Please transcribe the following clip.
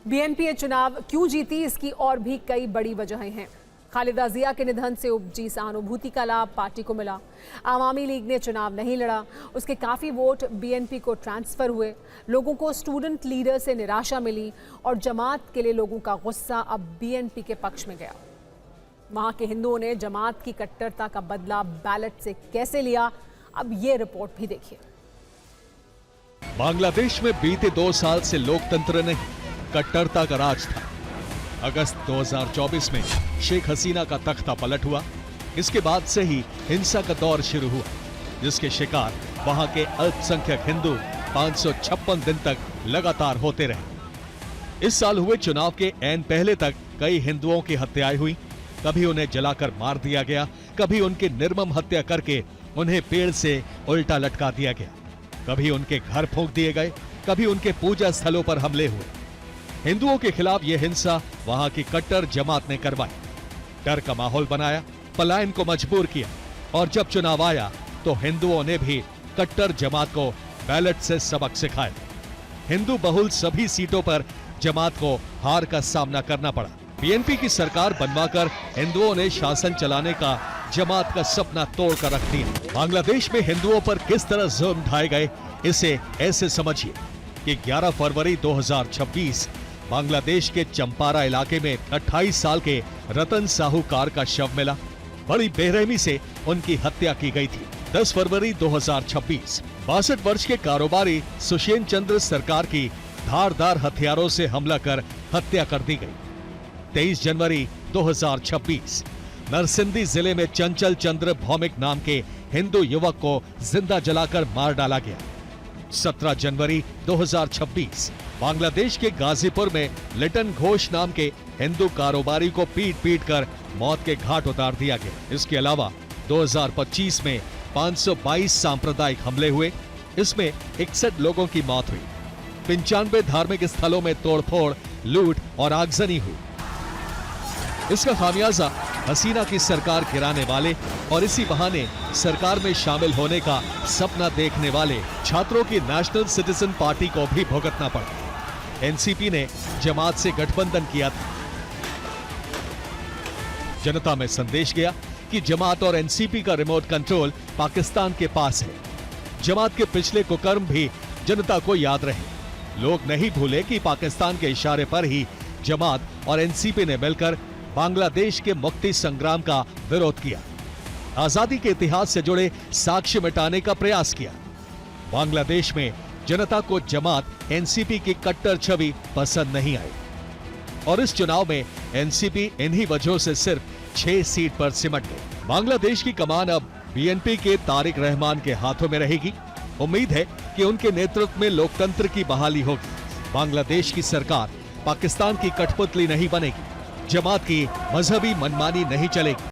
BNP चुनाव क्यों जीती, इसकी और भी कई बड़ी वजहें हैं। खालिदा जिया के निधन से उपजी सहानुभूति का लाभ पार्टी को मिला। आवामी लीग ने चुनाव नहीं लड़ा, उसके काफ़ी वोट बीएनपी को ट्रांसफ़र हुए। लोगों को स्टूडेंट लीडर से निराशा मिली और जमात के लिए लोगों का गुस्सा अब बीएनपी के पक्ष में गया। वहाँ के हिंदुओं ने जमात की कट्टरता का बदला बैलेट से कैसे लिया, अब ये रिपोर्ट भी देखिए। बांग्लादेश में बीते 2 साल से लोकतंत्र नहीं, कट्टरता का राज था। अगस्त 2024 में शेख हसीना का तख्ता पलट हुआ। इसके बाद से ही हिंसा का दौर शुरू हुआ, जिसके शिकार वहां के अल्पसंख्यक हिंदू 556 दिन तक लगातार होते रहे। इस साल हुए चुनाव के ऐन पहले तक कई हिंदुओं की हत्याएं हुई। कभी उन्हें जलाकर मार दिया गया, कभी उनकी निर्मम हत्या करके उन्हें पेड़ से उल्टा लटका दिया गया, कभी उनके घर फूंक दिए गए, कभी उनके पूजा स्थलों पर हमले हुए। हिंदुओं के खिलाफ यह हिंसा वहां की कट्टर जमात ने करवाई, डर का माहौल बनाया, पलायन को मजबूर किया और जब चुनाव आया तो हिंदुओं ने भी कट्टर जमात को बैलेट से सबक सिखाया। हिंदू बहुल सभी सीटों पर जमात को हार का सामना करना पड़ा। बीएनपी की सरकार बनवाकर हिंदुओं ने शासन चलाने का जमात का सपना तोड़कर रख दिया। बांग्लादेश में हिंदुओं पर किस तरह जुल्म ढाए गए, इसे ऐसे समझिए कि 11 फरवरी 2026 बांग्लादेश के चंपारा इलाके में 28 साल के रतन साहूकार का शव मिला। बड़ी बेरहमी से उनकी हत्या की गई थी। 10 फरवरी 2026 62 वर्ष के कारोबारी सुषेण चंद्र सरकार की धारदार हथियारों से हमला कर हत्या कर दी गई। 23 जनवरी 2026 नरसिंदी जिले में चंचल चंद्र भौमिक नाम के हिंदू युवक को जिंदा जलाकर मार डाला गया। 17 जनवरी 2026 बांग्लादेश के गाजीपुर में लिटन घोष नाम के हिंदू कारोबारी को पीट पीट कर मौत के घाट उतार दिया गया। इसके अलावा 2025 में 522 सांप्रदायिक हमले हुए, इसमें 61 लोगों की मौत हुई। 95 धार्मिक स्थलों में तोड़फोड़, लूट और आगजनी हुई। इसका खामियाजा हसीना की सरकार गिराने वाले और इसी बहाने सरकार में शामिल होने का सपना देखने वाले छात्रों की नेशनल सिटीजन पार्टी को भी भुगतना पड़ा। एनसीपी ने जमात से गठबंधन किया था। जनता में संदेश गया कि जमात और एनसीपी का रिमोट कंट्रोल पाकिस्तान के पास है। जमात के पिछले कुकर्म भी जनता को याद रहे। लोग नहीं भूले कि पाकिस्तान के इशारे पर ही जमात और एनसीपी ने मिलकर बांग्लादेश के मुक्ति संग्राम का विरोध किया, आजादी के इतिहास से जुड़े साक्ष्य मिटाने का प्रयास किया। बांग्लादेश में जनता को जमात एनसीपी की कट्टर छवि पसंद नहीं आई और इस चुनाव में एनसीपी इन्हीं वजहों से सिर्फ 6 सीट पर सिमट गई। बांग्लादेश की कमान अब बीएनपी के तारिक रहमान के हाथों में रहेगी। उम्मीद है कि उनके नेतृत्व में लोकतंत्र की बहाली होगी। बांग्लादेश की सरकार पाकिस्तान की कठपुतली नहीं बनेगी। जमात की मजहबी मनमानी नहीं चलेगी।